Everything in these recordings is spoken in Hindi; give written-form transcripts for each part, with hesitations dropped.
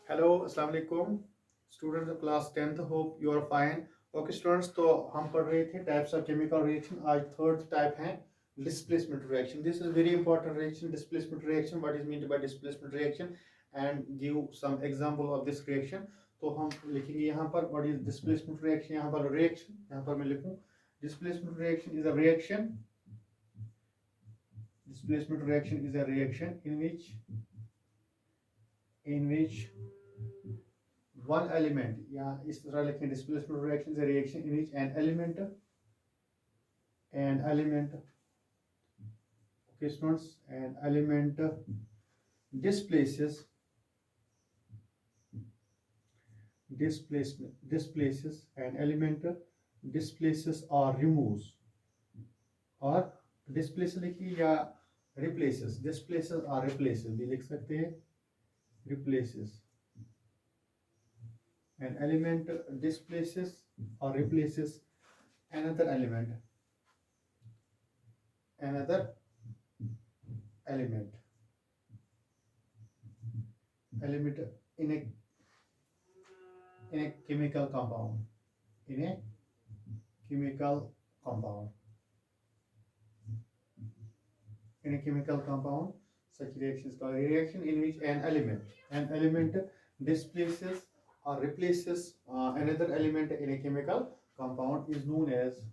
हेलो अस्सलाम वालेकुम students of class 10th hope you are fine. Okay students, तो हम पढ़ रहे थे टाइप्स ऑफ केमिकल रिएक्शन। आज थर्ड टाइप है displacement reaction. This is very important reaction, displacement reaction. What is mean by displacement reaction and give some example of this reaction. तो हम लिखेंगे यहाँ पर व्हाट इज डिस्प्लेसमेंट रिएक्शन। यहाँ पर रिएक्शन, यहाँ पर मैं लिखूँ displacement reaction is a reaction. Displacement reaction is a reaction in which one element, या इस तरह लिखें displacement reaction is a reaction in which an element okay students, an element displaces an element displaces or removes or displaces लिखिए या displaces or replaces भी लिख सकते हैं। replaces, an element displaces or replaces another element element element in a chemical compound, in a chemical compound in a chemical compound. Such reaction is called a reaction in which an element displaces or replaces another element in a chemical compound is known as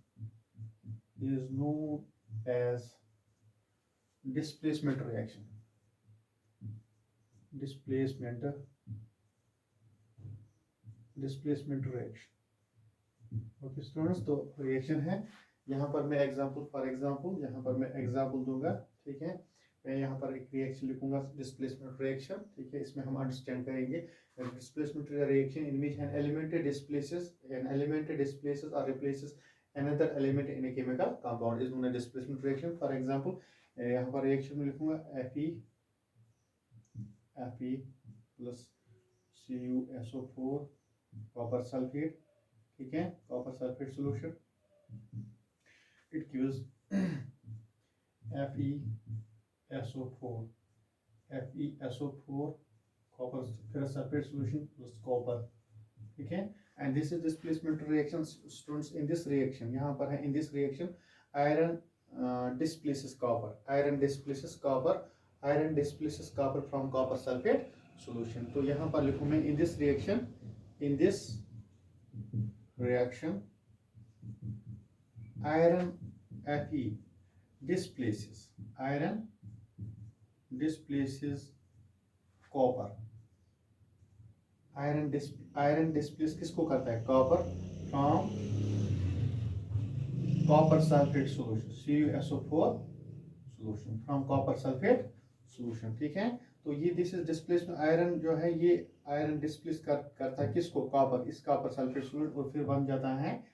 displacement reaction. displacement reaction। Okay students, तो रिएक्शन है। यहाँ पर मैं फॉर एग्जांपल यहाँ पर मैं एग्जांपल दूंगा। ठीक है, मैं यहाँ पर एक रिएक्शन लिखूंगा डिस्प्लेसमेंट रिएक्शन। ठीक है, इसमें हम अंडरस्टैंड करेंगे displacement reaction in which an element displaces और replaces another element in a chemical compound is known as displacement reaction। For example यहाँ पर रिएक्शन में लिखूंगा Fe plus CuSO4 copper sulphate. ठीक है, copper sulphate solution, it gives FeSO4 copper फिर सल्फेट सॉल्यूशन प्लस कॉपर। ठीक है, and this is displacement reaction students. In this reaction यहाँ पर है, in this reaction iron displaces copper from copper sulfate solution। तो यहाँ पर लिखूँ मैं in this reaction iron Fe displaces copper। Iron displace किसको करता है? Copper from copper sulphate solution, CuSO4 solution from copper sulphate solution. ठीक है, तो ये दिस इज डिस्प्लेसमेंट। आयरन जो है ये आयरन डिस्प्लेस करता है किसको? कॉपर, इस कॉपर सल्फेट सॉल्यूशन, और फिर बन जाता है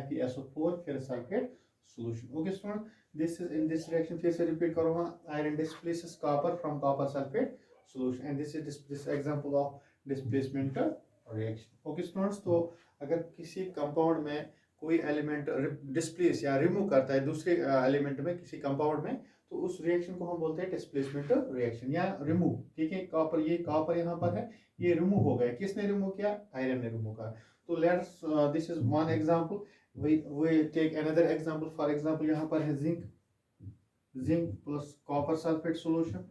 FeSO4 फिर sulphate solution. Okay student, this is in this reaction. फिर से रिपीट करूंगा, iron displaces copper from copper sulphate solution and this is this example of displacement reaction. Okay students, तो अगर किसी कंपाउंड में कोई एलिमेंट डिस्प्लेस या रिमूव करता है दूसरे एलिमेंट में, किसी कंपाउंड में, तो उस रिएक्शन को हम बोलते हैं डिस्प्लेसमेंट रिएक्शन या रिमूव। ठीक है, कॉपर यहाँ पर है, ये रिमूव हो गया। किसने रिमूव किया? आयरन ने रिमूव किया। तो let's this is one example. we take another example। For example यहाँ पर है zinc plus copper sulphate solution.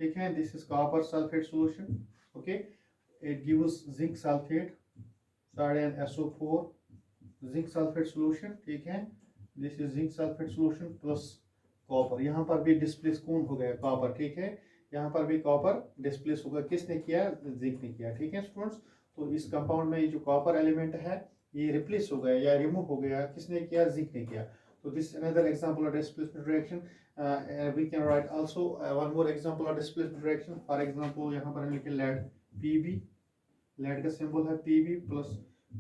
ठीक है, this is copper sulphate solution. Okay, it gives zinc sulphate SO4 zinc sulphate solution. ठीक है, this is zinc sulphate solution plus copper. यहाँ पर भी डिस्प्लेस कौन हो गया? कॉपर। ठीक है, यहाँ पर भी कॉपर डिस्प्लेस होगा। किसने किया? जिंक ने किया। ठीक है स्टूडेंट्स, तो इस कंपाउंड में ये जो कॉपर एलिमेंट है ये रिप्लेस हो गया या रिमूव हो गया। किसने किया? जिंक ने किया। तो this another example of displacement reaction. We can write also one more example of displacement reaction. For example यहाँ पर हम लिखे लेड Pb, लेड का सिंबल है Pb plus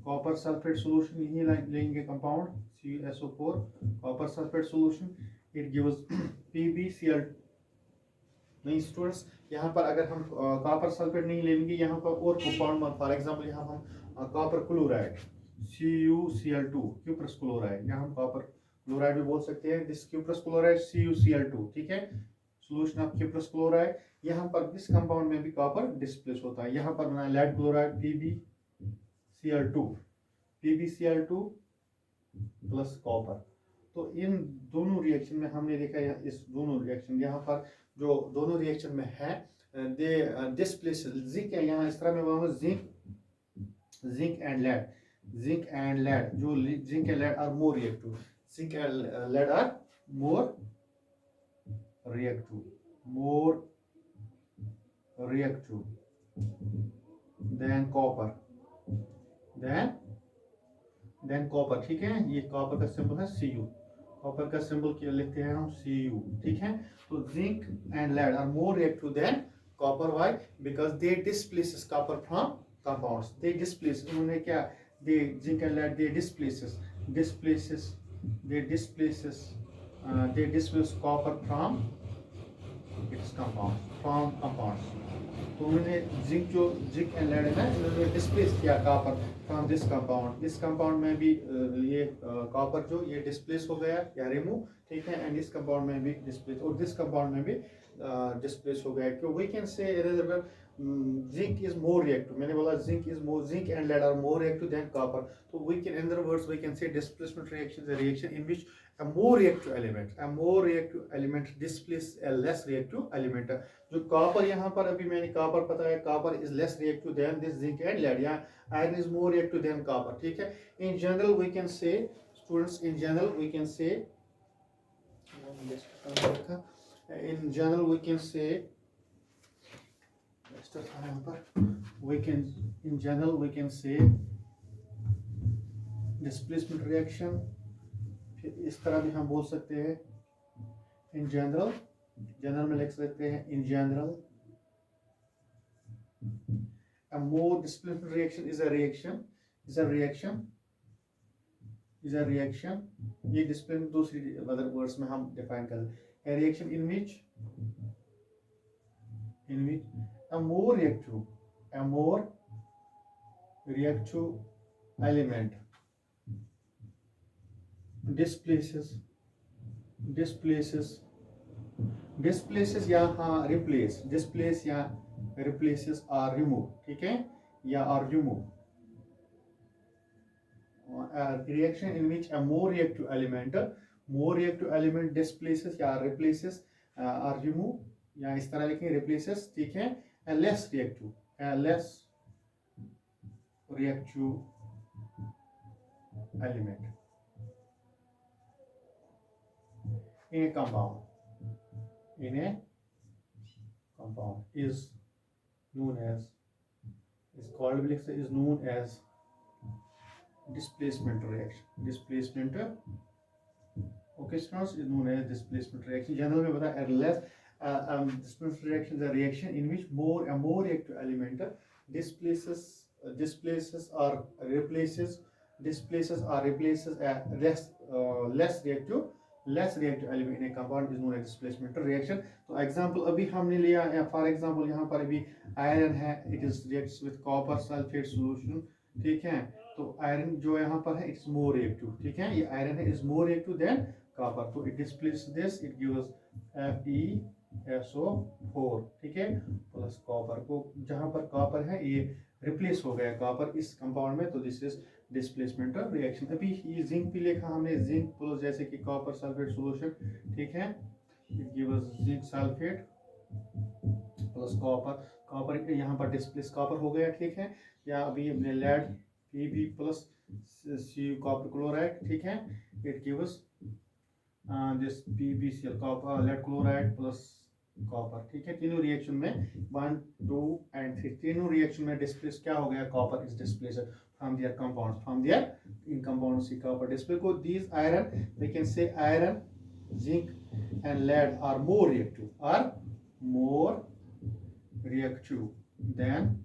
copper sulphate solution. यही लेंगे compound CuSO4 copper sulphate solution, it gives PbCl। नहीं स्टूडेंट्स, यहाँ पर अगर हम कॉपर सल्फेट नहीं लेंगे, यहाँ पर और कंपाउंड, फॉर एग्जांपल यहाँ हम copper chloride CuCl2 cuprous chloride, यहाँ हम कॉपर क्लोराइड भी बोल सकते हैं। This cuprous chloride CuCl2। ठीक है, सोल्यूशन ऑफ किप्रस क्लोराइड। यहाँ पर इस कंपाउंड में भी कॉपर डिस्प्लेस होता है। यहाँ पर बना lead chloride PbCl2 plus copper. तो इन दोनों रिएक्शन में हमने देखा इस दोनों रिएक्शन यहाँ पर जो दोनों रिएक्शन में है दे डिस्प्लेस जिंक है। यहाँ इस तरह में वहाँ जिंक एंड लेड जो zinc and lead are more reactive. Zinc and lead are more reactive than copper ठीक है। ये कॉपर का सिंबल है Cu। कॉपर का सिंबल क्या लिखते हैं हम Cu, ठीक है। तो zinc and lead are more reactive than copper. Why? Because they displaces copper from compounds. They displace, उन्होंने क्या, they zinc and lead they displaces copper from its compounds. तो उन्होंने जिंक एंड लेड है ना, इन्होंने डिस्प्लेस किया कॉपर फ्रॉम दिस कंपाउंड। इस कंपाउंड में भी ये कॉपर जो ये डिस्प्लेस हो गया या रिमूव, ठीक है। एंड इस कंपाउंड में भी डिस्प्लेस और दिस कंपाउंड में भी डिस्प्लेस हो गया। क्यों? We can say zinc is more reactive. मैंने बोला zinc and lead are more reactive than copper. तो we can, in other words we can say displacement reaction is a reaction in which a more reactive element displace a less reactive element। जो कॉपर यहाँ पर अभी मैंने कॉपर बताया, copper is less reactive than this zinc and lead, या iron is more reactive than copper, ठीक है। In general we can say students, in general we can say displacement reaction. फिर इस तरह भी हम बोल सकते हैं इन जनरल में लिख सकते हैं in general a more displacement reaction is a reaction। ये डिस्प्लेसमेंट दूसरी अदर वर्ड्स में हम डिफाइन कर सकते हैं। Reaction in which a more reactive element displaces या हाँ रिप्लेस, डिस्प्लेस या रिप्लेसेस आर रिमूव, ठीक है, या or remove. Reaction in which a more reactive element displaces या रिप्लेसेस आर रिमूव, या इस तरह लिखें रिप्लेसेस, ठीक है। a less reactive element in a compound is known as displacement reaction। Okay students, is known as displacement reaction। General में बता less displacement reaction is a reaction in which a more reactive element displaces or replaces a less reactive element in a compound is known as displacement reaction। तो एग्जांपल अभी हमने लिया, फॉर एग्जांपल यहाँ पर अभी आयरन है, it is reacts with copper sulphate solution, ठीक है। तो आयरन जो यहाँ पर है इट इज मोर रिएक्टिव, ठीक है। ये आयरन है is more reactive than copper. तो it displace this, it gives FeSO4, ठीक है, प्लस कॉपर को, जहाँ पर कॉपर है ये रिप्लेस हो गया कॉपर इस कंपाउंड में। तो दिस इज डिस्प्लेसमेंट रिएक्शन। अभी ये जिंक भी लिखा हमने, जिंक प्लस जैसे कि कॉपर सल्फेट सॉल्यूशन, ठीक है, it gives zinc sulphate plus copper यहाँ पर डिस्प्लेस कॉपर हो गया, ठीक है। या अभी हमने lead Pb plus Cu copper chloride, ठीक है, it gives this PbCl copper lead chloride plus copper, ठीक है। तीनों रिएक्शन में 1, 2 and 3 तीनों रिएक्शन में डिस्प्लेस क्या हो गया, copper is displaced from their in compounds see copper display को these iron, we can say iron, zinc and lead are more reactive than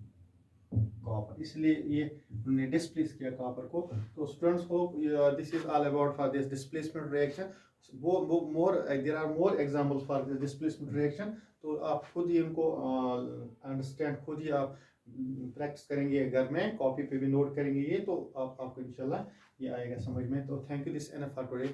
copper, इसलिए ये उन्होंने डिस्प्लेस किया कॉपर को। तो students hope this is all about for this displacement reaction. There are more examples for this displacement reaction. तो आप खुद ही इनको अंडरस्टैंड, खुद ही आप प्रैक्टिस करेंगे घर में, कॉपी पे भी नोट करेंगे ये, तो आपको इंशाल्लाह ये आएगा समझ में। तो thank you, this enough for today.